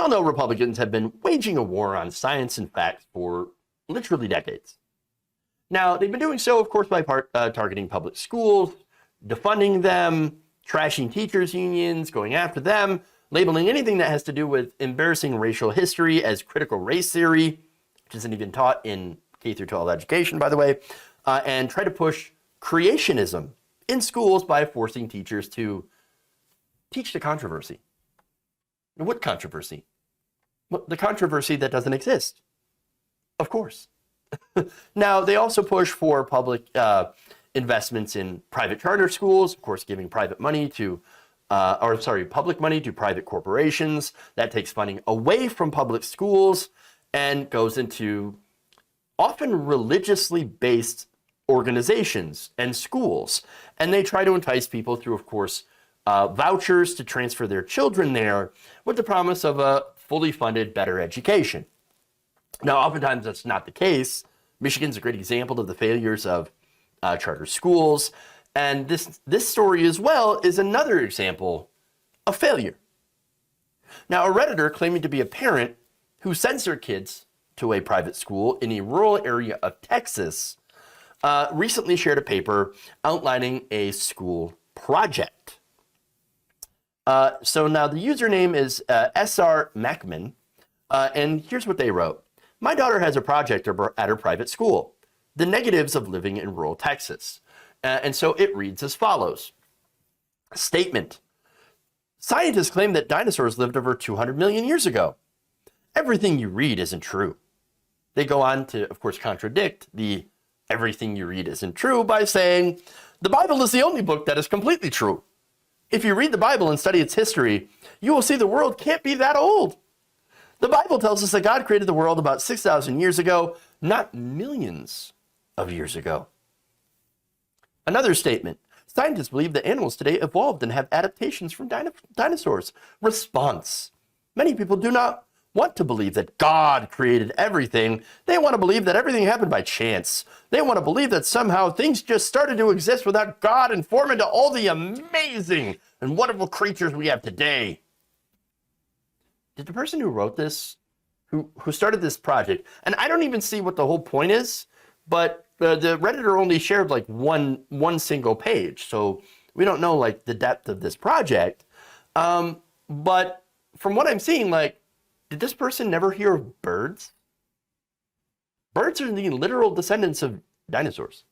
all know Republicans have been waging a war on science and facts for literally decades. Now, they've been doing so, of course, by targeting public schools, defunding them, trashing teachers' unions, going after them, labeling anything that has to do with embarrassing racial history as critical race theory, which isn't even taught in K through 12 education, by the way, and try to push creationism in schools by forcing teachers to teach the controversy. What controversy? Well, the controversy that doesn't exist, of course. Now, they also push for public investments in private charter schools, of course, giving public money to private corporations. That takes funding away from public schools and goes into often religiously based organizations and schools. And they try to entice people through, of course, vouchers to transfer their children there with the promise of a fully funded, better education. Now, oftentimes that's not the case. Michigan's a great example of the failures of charter schools. And this story as well is another example of failure. Now, a Redditor claiming to be a parent who sends their kids to a private school in a rural area of Texas recently shared a paper outlining a school project. So now the username is SR Mackman, and here's what they wrote. My daughter has a project at her private school, the negatives of living in rural Texas. And so it reads as follows. Statement. Scientists claim that dinosaurs lived over 200 million years ago. Everything you read isn't true. They go on to, of course, contradict the everything you read isn't true by saying, the Bible is the only book that is completely true. If you read the Bible and study its history, you will see the world can't be that old. The Bible tells us that God created the world about 6,000 years ago, not millions of years ago. Another statement. Scientists believe that animals today evolved and have adaptations from dinosaurs. Response. Many people do not want to believe that God created everything. They want to believe that everything happened by chance. They want to believe that somehow things just started to exist without God and form into all the amazing and wonderful creatures we have today. Did the person who wrote this, who started this project, and I don't even see what the whole point is, but the Redditor only shared like one single page, so we don't know like the depth of this project. But from what I'm seeing, like, did this person never hear of birds? Birds are the literal descendants of dinosaurs.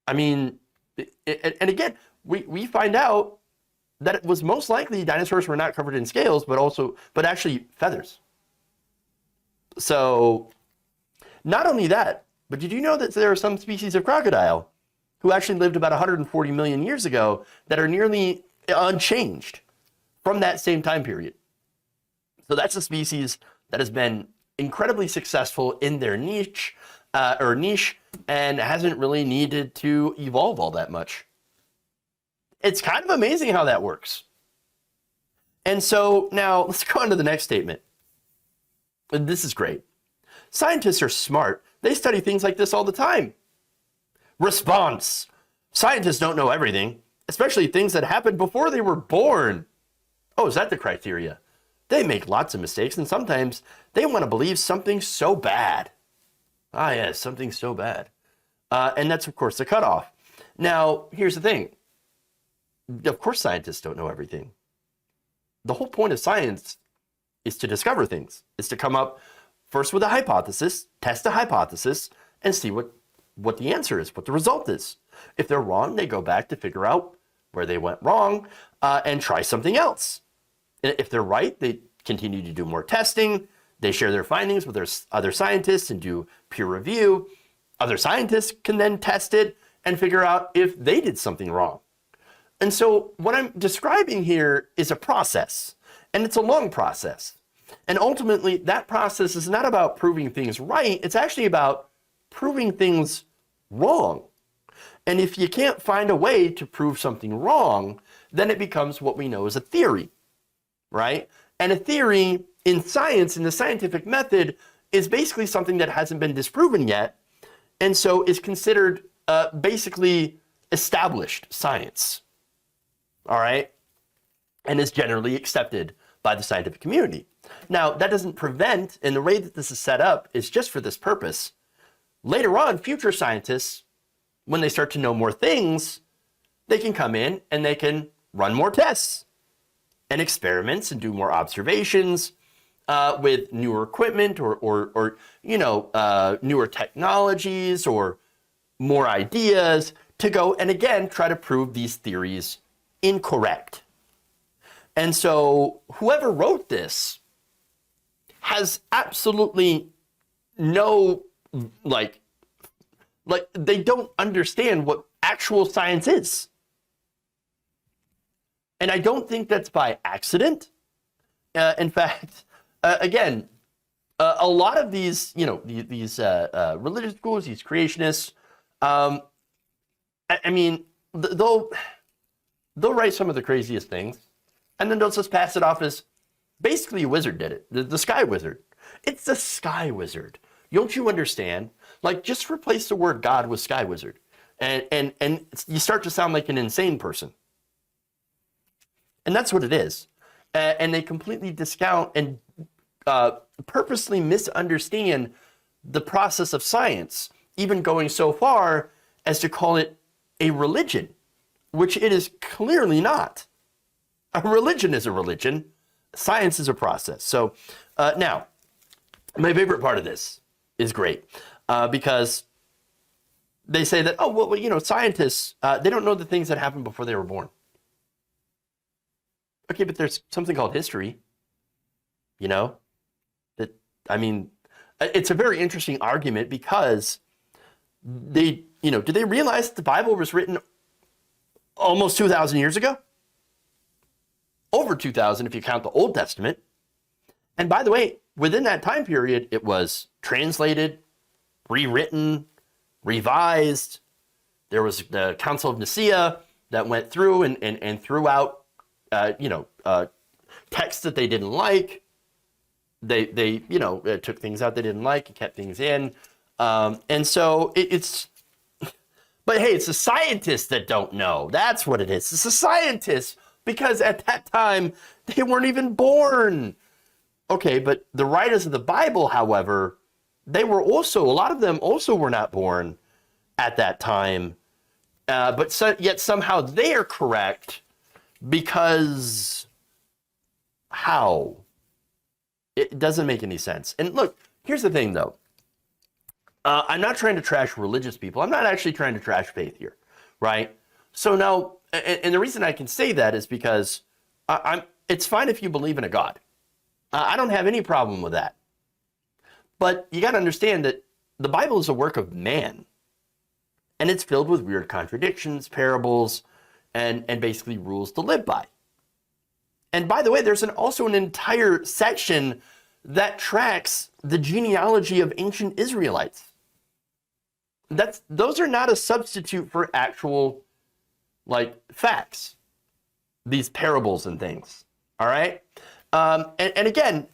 I mean, and again, we find out that it was most likely dinosaurs were not covered in scales, but actually feathers. So not only that, but did you know that there are some species of crocodile who actually lived about 140 million years ago that are nearly unchanged from that same time period? So that's a species that has been incredibly successful in their niche and hasn't really needed to evolve all that much. It's kind of amazing how that works. And so now let's go on to the next statement. And this is great. Scientists are smart. They study things like this all the time. Response. Scientists don't know everything, especially things that happened before they were born. Oh, is that the criteria? They make lots of mistakes, and sometimes they want to believe something so bad. Ah, yes, something so bad. And that's, of course, the cutoff. Now, here's the thing. Of course, scientists don't know everything. The whole point of science is to discover things, is to come up first with a hypothesis, test a hypothesis, and see what the answer is, what the result is. If they're wrong, they go back to figure out where they went wrong and try something else. If they're right, they continue to do more testing. They share their findings with their other scientists and do peer review. Other scientists can then test it and figure out if they did something wrong. And so what I'm describing here is a process, and it's a long process. And ultimately, that process is not about proving things right. It's actually about proving things wrong. And if you can't find a way to prove something wrong, then it becomes what we know as a theory, right? And a theory in science, in the scientific method, is basically something that hasn't been disproven yet, and so is considered basically established science, all right? And is generally accepted by the scientific community. Now, that doesn't prevent, and the way that this is set up is just for this purpose. Later on, future scientists, when they start to know more things, they can come in and they can run more tests and experiments and do more observations with newer equipment or newer technologies or more ideas to go and again try to prove these theories incorrect. And so whoever wrote this has absolutely no, like they don't understand what actual science is. And I don't think that's by accident. In fact, again, a lot of these, these religious schools, these creationists, I mean, they'll write some of the craziest things, and then they'll just pass it off as basically a wizard did it, the sky wizard. It's the sky wizard. Don't you understand? Like, just replace the word God with sky wizard, and you start to sound like an insane person. And that's what it is. And they completely discount and purposely misunderstand the process of science, even going so far as to call it a religion, which it is clearly not. A religion is a religion. Science is a process. So now, my favorite part of this is great because they say that, oh, well, scientists, they don't know the things that happened before they were born. Okay, but there's something called history, that, I mean, it's a very interesting argument because did they realize that the Bible was written almost 2,000 years ago? Over 2,000 if you count the Old Testament. And by the way, within that time period, it was translated, rewritten, revised. There was the Council of Nicaea that went through and threw out texts that they didn't like. They took things out they didn't like and kept things in. And so but hey, it's the scientists that don't know. That's what it is. It's the scientists, because at that time, they weren't even born. Okay, but the writers of the Bible, however, a lot of them also were not born at that time. Yet somehow they are correct. Because how? It doesn't make any sense. And look, here's the thing, though. I'm not trying to trash religious people. I'm not actually trying to trash faith here, right? So now, and the reason I can say that is because it's fine if you believe in a God. I don't have any problem with that. But you got to understand that the Bible is a work of man. And it's filled with weird contradictions, parables, and basically rules to live by. And by the way, there's also an entire section that tracks the genealogy of ancient Israelites. Those are not a substitute for actual, facts. These parables and things. All right? And again,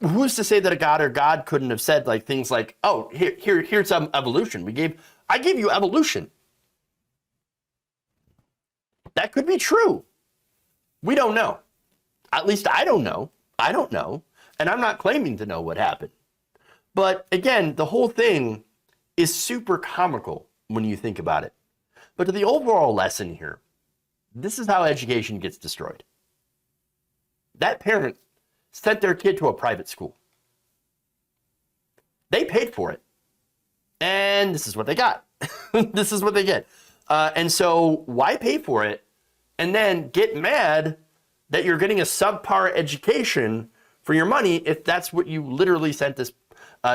who's to say that a God or God couldn't have said things like, oh, here's some evolution. I gave you evolution. That could be true. We don't know. At least I don't know. I don't know. And I'm not claiming to know what happened. But again, the whole thing is super comical when you think about it. But to the overall lesson here, this is how education gets destroyed. That parent sent their kid to a private school. They paid for it. And this is what they got. This is what they get. And so why pay for it and then get mad that you're getting a subpar education for your money if that's what you literally sent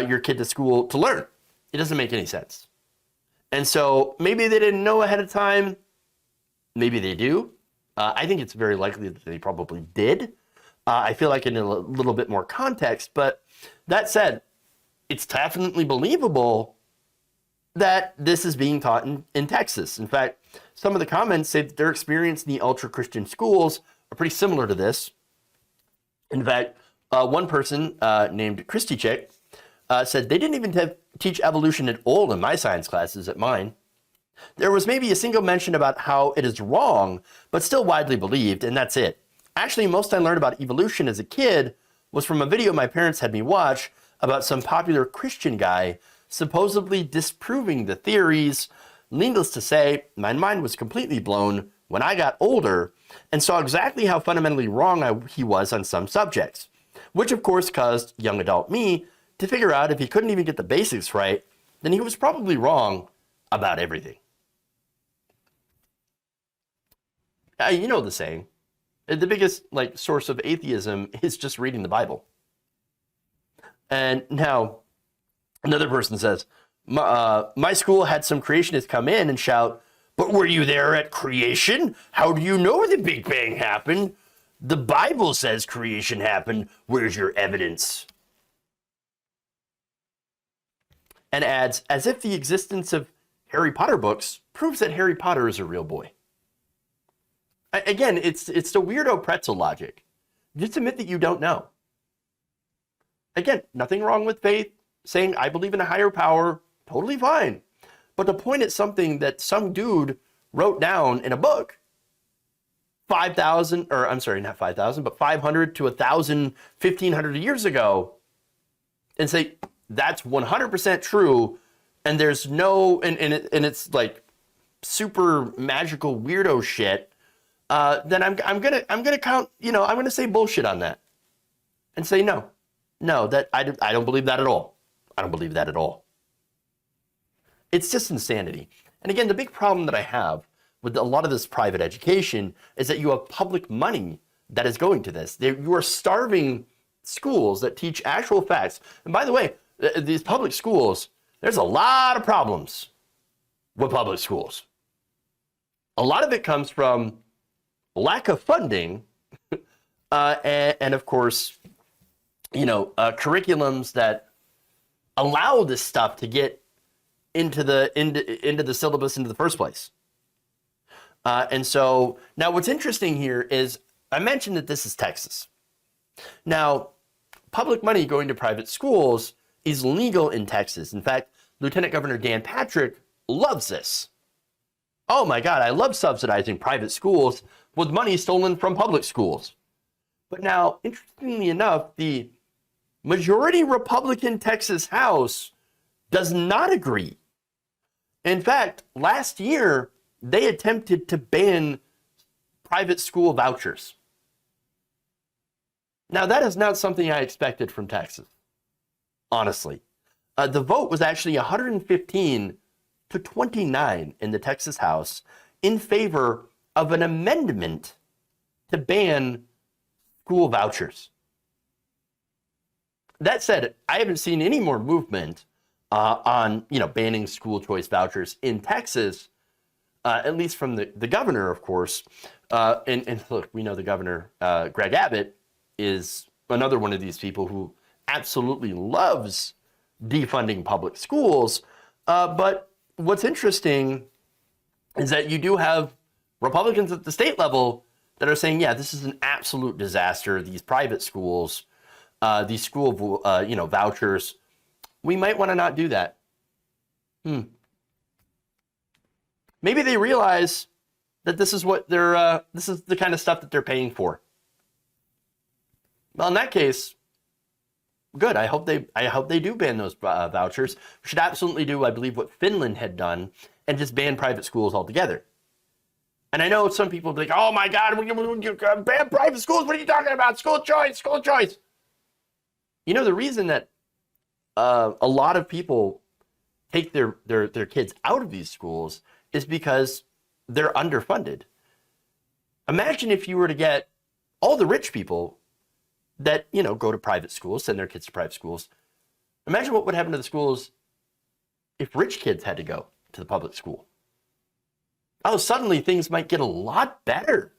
your kid to school to learn? It doesn't make any sense. And so maybe they didn't know ahead of time. Maybe they do. I think it's very likely that they probably did. I feel like in a little bit more context. But that said, it's definitely believable that this is being taught in Texas. In fact, some of the comments say that their experience in the ultra-Christian schools are pretty similar to this. In fact, one person named Christy Chick said, they didn't even teach evolution at all in my science classes at mine. There was maybe a single mention about how it is wrong, but still widely believed, and that's it. Actually, most I learned about evolution as a kid was from a video my parents had me watch about some popular Christian guy supposedly disproving the theories. Needless to say, my mind was completely blown when I got older and saw exactly how fundamentally wrong he was on some subjects, which of course caused young adult me to figure out if he couldn't even get the basics right, then he was probably wrong about everything. You know the saying, the biggest source of atheism is just reading the Bible. And now another person says, my school had some creationists come in and shout, "But were you there at creation? How do you know the Big Bang happened? The Bible says creation happened. Where's your evidence?" And adds, as if the existence of Harry Potter books proves that Harry Potter is a real boy. Again, it's the weirdo pretzel logic. Just admit that you don't know. Again, nothing wrong with faith. Saying I believe in a higher power, totally fine. But to point at something that some dude wrote down in a book 5,000, or I'm sorry, not 5,000, but 500 to 1,000, 1,500 years ago, and say that's 100% true, and there's no, and it's like super magical weirdo shit, then I'm gonna count, I'm gonna say bullshit on that, and say no, that I don't believe that at all. I don't believe that at all. It's just insanity. And again, the big problem that I have with a lot of this private education is that you have public money that is going to this. You are starving schools that teach actual facts. And by the way, these public schools, there's a lot of problems with public schools. A lot of it comes from lack of funding and of course, curriculums that allow this stuff to get into the syllabus into the first place. And so now what's interesting here is I mentioned that this is Texas. Now, public money going to private schools is legal in Texas. In fact, Lieutenant Governor Dan Patrick loves this. Oh my God, I love subsidizing private schools with money stolen from public schools. But now, interestingly enough, the majority Republican Texas House does not agree. In fact, last year, they attempted to ban private school vouchers. Now, that is not something I expected from Texas, honestly. The vote was actually 115 to 29 in the Texas House in favor of an amendment to ban school vouchers. That said, I haven't seen any more movement on banning school choice vouchers in Texas, at least from the governor, of course. And look, we know the governor, Greg Abbott, is another one of these people who absolutely loves defunding public schools. But what's interesting is that you do have Republicans at the state level that are saying, yeah, this is an absolute disaster. These private schools, these school, vouchers, we might want to not do that. Maybe they realize that this is what this is the kind of stuff that they're paying for. Well, in that case, good. I hope they do ban those vouchers. We should absolutely do, I believe, what Finland had done and just ban private schools altogether. And I know some people be like, "Oh my God, we ban private schools? What are you talking about? School choice, school choice." The reason that a lot of people take their kids out of these schools is because they're underfunded. Imagine if you were to get all the rich people that, go to private schools, send their kids to private schools. Imagine what would happen to the schools if rich kids had to go to the public school. Oh, suddenly things might get a lot better.